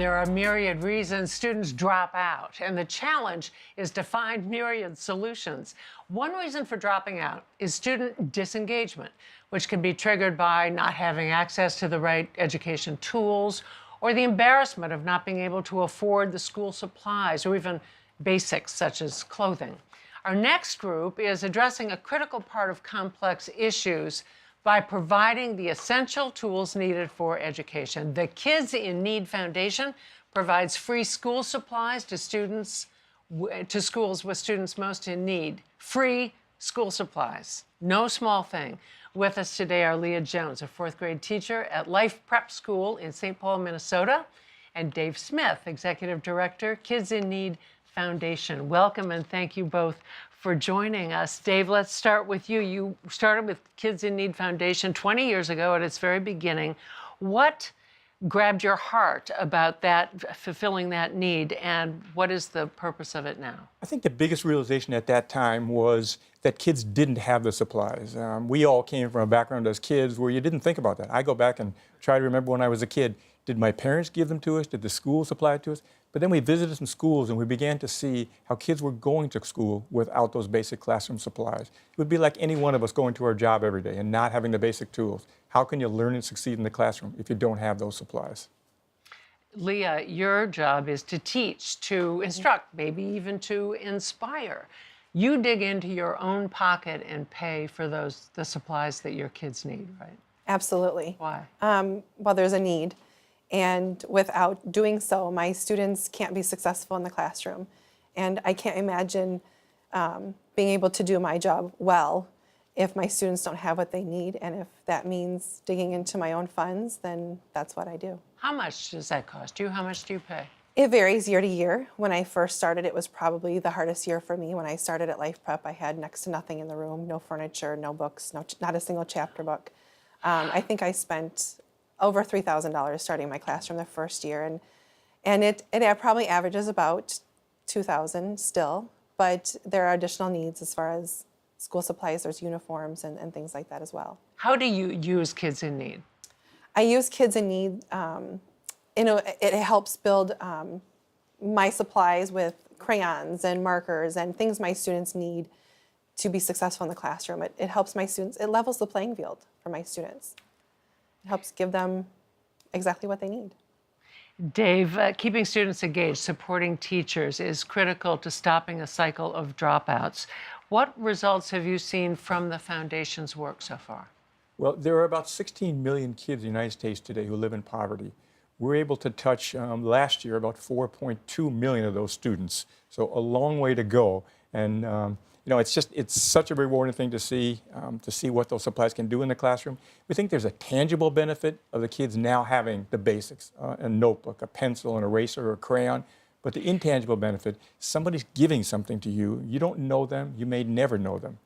There are myriad reasons students drop out, and the challenge is to find myriad solutions. One reason for dropping out is student disengagement, which can be triggered by not having access to the right education tools or the embarrassment of not being able to afford the school supplies or even basics such as clothing. Our next group is addressing a critical part of complex issues by providing the essential tools needed for education. The Kids in Need Foundation provides free school supplies to schools with students most in need. Free school supplies, no small thing. With us today are Leah Jones, a fourth grade teacher at Life Prep School in St. Paul, Minnesota, and Dave Smith, Executive Director, Kids in Need Foundation. Welcome and thank you both for joining us. Dave, let's start with you. You started with Kids in Need Foundation 20 years ago at its very beginning. What grabbed your heart about that, fulfilling that need, and what is the purpose of it now? I think the biggest realization at that time was that kids didn't have the supplies. We all came from a background as kids where you didn't think about that. I go back and try to remember when I was a kid. Did my parents give them to us? Did the school supply it to us? But then we visited some schools and we began to see how kids were going to school without those basic classroom supplies. It would be like any one of us going to our job every day and not having the basic tools. How can you learn and succeed in the classroom if you don't have those supplies? Leah, your job is to teach, to instruct, maybe even to inspire. You dig into your own pocket and pay for the supplies that your kids need, right? Absolutely. Why? Well, there's a need. And without doing so, my students can't be successful in the classroom. And I can't imagine being able to do my job well if my students don't have what they need. And if that means digging into my own funds, then that's what I do. How much does that cost you? How much do you pay? It varies year to year. When I first started, it was probably the hardest year for me. When I started at Life Prep, I had next to nothing in the room, no furniture, no books, not a single chapter book. I think I spent over $3,000 starting my classroom the first year, and it probably averages about $2,000 still, but there are additional needs as far as school supplies. There's uniforms and things like that as well. How do you use Kids in Need? I use Kids in Need. It helps build my supplies with crayons and markers and things my students need to be successful in the classroom. It helps my students. It levels the playing field for my students. It helps give them exactly what they need. Dave, keeping students engaged, supporting teachers is critical to stopping a cycle of dropouts. What results have you seen from the foundation's work so far? Well, there are about 16 million kids in the United States today who live in poverty. We're able to touch last year about 4.2 million of those students. So a long way to go. And it's such a rewarding thing to see what those supplies can do in the classroom. We think there's a tangible benefit of the kids now having the basics, a notebook, a pencil, an eraser, or a crayon. But the intangible benefit, somebody's giving something to you. You don't know them. You may never know them.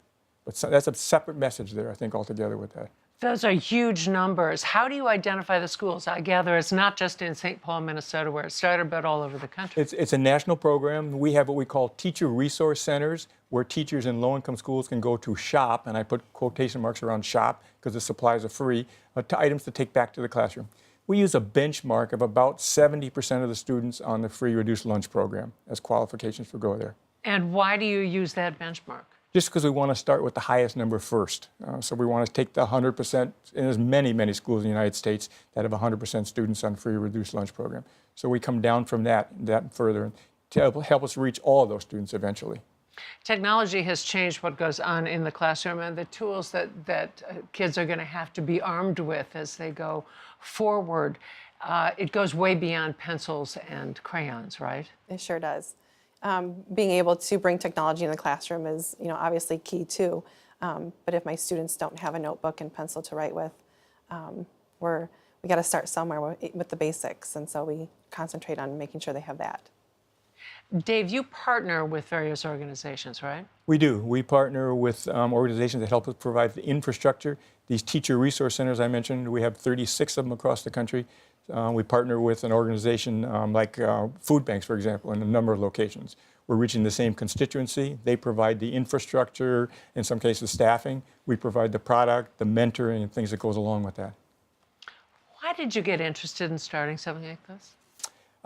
But that's a separate message there, I think, altogether with that. Those are huge numbers. How do you identify the schools? I gather it's not just in St. Paul, Minnesota, where it started, but all over the country. It's a national program. We have what we call teacher resource centers, where teachers in low-income schools can go to shop, and I put quotation marks around shop because the supplies are free, to items to take back to the classroom. We use a benchmark of about 70% of the students on the free reduced lunch program as qualifications for go there. And why do you use that benchmark? Just because we want to start with the highest number first. So we want to take the 100%, and there's many, many schools in the United States that have 100% students on free reduced lunch program. So we come down from that further to help us reach all of those students eventually. Technology has changed what goes on in the classroom and the tools that kids are going to have to be armed with as they go forward. It goes way beyond pencils and crayons, right? It sure does. Being able to bring technology in the classroom is, obviously key too. But if my students don't have a notebook and pencil to write with, we got to start somewhere with the basics, and so we concentrate on making sure they have that. Dave, you partner with various organizations, right? We do. We partner with organizations that help us provide the infrastructure. These teacher resource centers I mentioned, we have 36 of them across the country. We partner with an organization like food banks, for example, in a number of locations. We're reaching the same constituency. They provide the infrastructure, in some cases staffing. We provide the product, the mentoring, and things that goes along with that. Why did you get interested in starting something like this?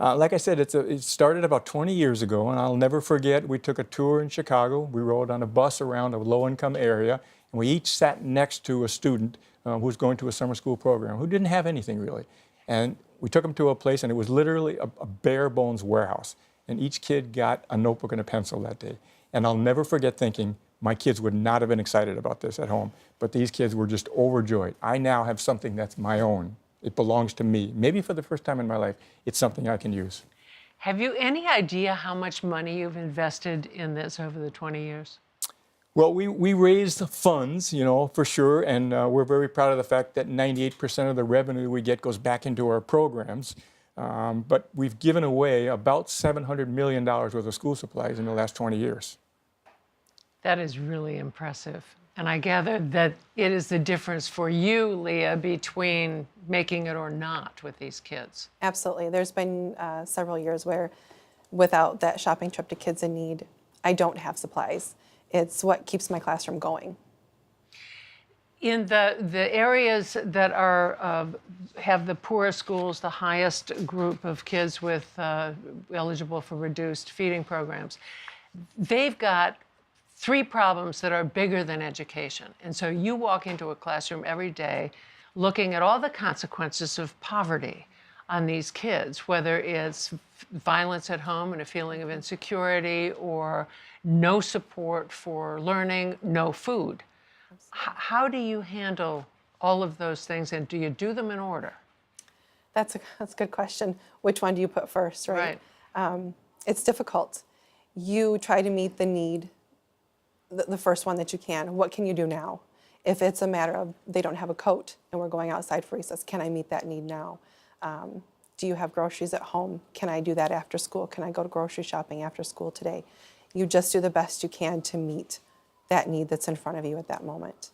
Like I said, it started about 20 years ago, and I'll never forget, we took a tour in Chicago. We rode on a bus around a low-income area, and we each sat next to a student who was going to a summer school program who didn't have anything really. And we took them to a place, and it was literally a bare bones warehouse. And each kid got a notebook and a pencil that day. And I'll never forget thinking, my kids would not have been excited about this at home, but these kids were just overjoyed. I now have something that's my own. It belongs to me. Maybe for the first time in my life, it's something I can use. Have you any idea how much money you've invested in this over the 20 years? Well, we raised funds, you know, for sure, and we're very proud of the fact that 98% of the revenue we get goes back into our programs. But we've given away about $700 million worth of school supplies in the last 20 years. That is really impressive. And I gather that it is the difference for you, Leah, between making it or not with these kids. Absolutely. There's been several years where without that shopping trip to Kids in Need, I don't have supplies. It's what keeps my classroom going. In the areas that are have the poorest schools, the highest group of kids with eligible for reduced feeding programs, they've got 3 problems that are bigger than education. And so you walk into a classroom every day looking at all the consequences of poverty on these kids, whether it's violence at home and a feeling of insecurity, or no support for learning, no food. How do you handle all of those things, and do you do them in order? That's a good question. Which one do you put first, right? It's difficult. You try to meet the need, the first one that you can. What can you do now? If it's a matter of they don't have a coat and we're going outside for recess, can I meet that need now? Do you have groceries at home? Can I do that after school? Can I go to grocery shopping after school today? You just do the best you can to meet that need that's in front of you at that moment.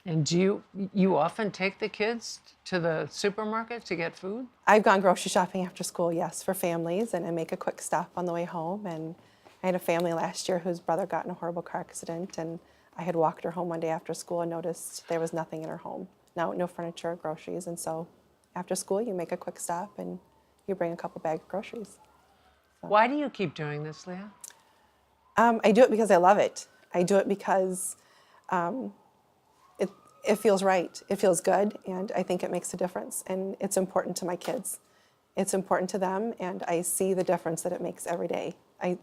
And do you often take the kids to the supermarket to get food? I've gone grocery shopping after school, yes, for families, and I make a quick stop on the way home. And I had a family last year whose brother got in a horrible car accident, and I had walked her home one day after school and noticed there was nothing in her home. No furniture or groceries, and so after school you make a quick stop and you bring a couple bags of groceries. Why do you keep doing this, Leah? I do it because I love it. I do it because it feels right. It feels good, and I think it makes a difference. And it's important to my kids. It's important to them, and I see the difference that it makes every day.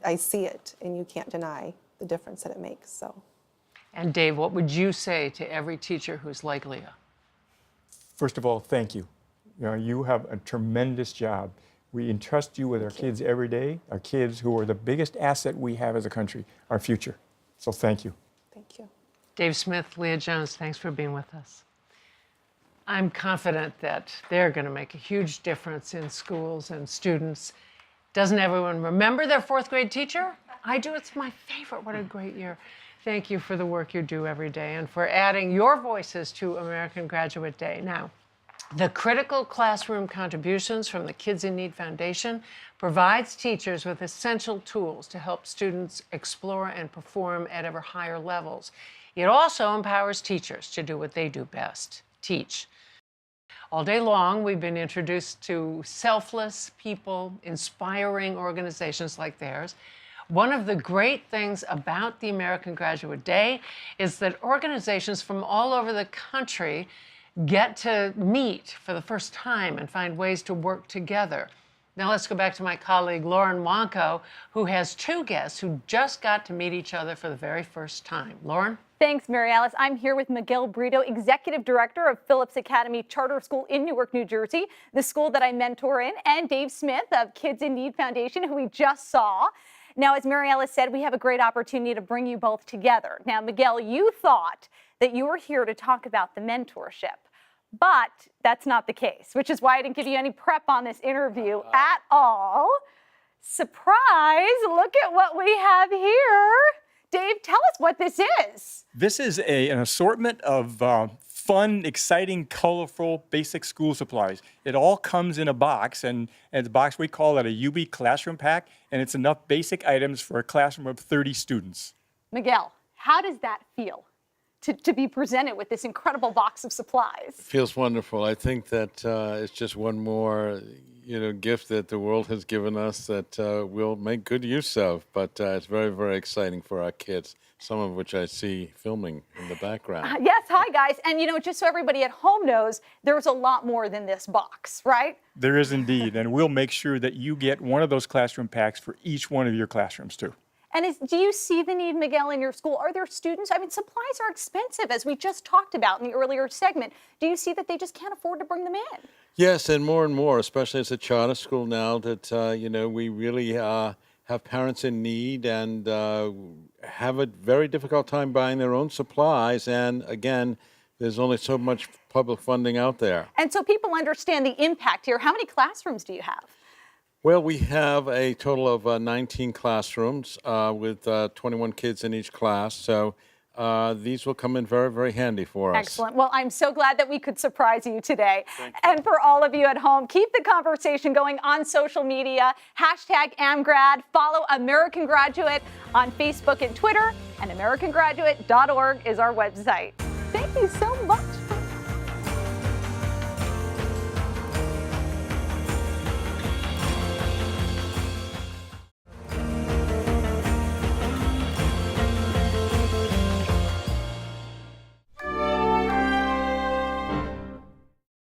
I see it, and you can't deny the difference that it makes. So. And Dave, what would you say to every teacher who's like Leah? First of all, thank you. You know, you have a tremendous job. We entrust you with our kids every day, our kids who are the biggest asset we have as a country, our future. So thank you. Thank you. Dave Smith, Leah Jones, thanks for being with us. I'm confident that they're going to make a huge difference in schools and students. Doesn't everyone remember their 4th grade teacher? I do. It's my favorite. What a great year. Thank you for the work you do every day and for adding your voices to American Graduate Day. Now, the critical classroom contributions from the Kids in Need Foundation provides teachers with essential tools to help students explore and perform at ever higher levels. It also empowers teachers to do what they do best, teach. All day long, we've been introduced to selfless people, inspiring organizations like theirs. One of the great things about the American Graduate Day is that organizations from all over the country get to meet for the first time and find ways to work together. Now let's go back to my colleague Lauren Wanko, who has 2 guests who just got to meet each other for the very first time. Lauren? Thanks, Mary Alice. I'm here with Miguel Brito, Executive Director of Phillips Academy Charter School in Newark, New Jersey, the school that I mentor in, and Dave Smith of Kids in Need Foundation, who we just saw. Now, as Mary Alice said, we have a great opportunity to bring you both together. Now, Miguel, you thought that you were here to talk about the mentorship, but that's not the case, which is why I didn't give you any prep on this interview at all. Surprise, look at what we have here. Dave, tell us what this is. This is an assortment of fun, exciting, colorful, basic school supplies. It all comes in a box, and the box, we call it a UB classroom pack, and it's enough basic items for a classroom of 30 students. Miguel, how does that feel to be presented with this incredible box of supplies? It feels wonderful. I think that it's just one more, gift that the world has given us that we'll make good use of. But it's very, very exciting for our kids, some of which I see filming in the background. Yes, hi guys. And just so everybody at home knows, there's a lot more than this box, right? There is indeed, and we'll make sure that you get one of those classroom packs for each one of your classrooms too. And do you see the need, Miguel, in your school? Are there students? I mean, supplies are expensive, as we just talked about in the earlier segment. Do you see that they just can't afford to bring them in? Yes, and more, especially as a charter school now that, we really have parents in need and have a very difficult time buying their own supplies. And again, there's only so much public funding out there. And so people understand the impact here. How many classrooms do you have? Well, we have a total of 19 classrooms with 21 kids in each class. So these will come in very, very handy for us. Excellent. Well, I'm so glad that we could surprise you today. And for all of you at home, keep the conversation going on social media. #AmGrad. Follow American Graduate on Facebook and Twitter. And AmericanGraduate.org is our website. Thank you so much for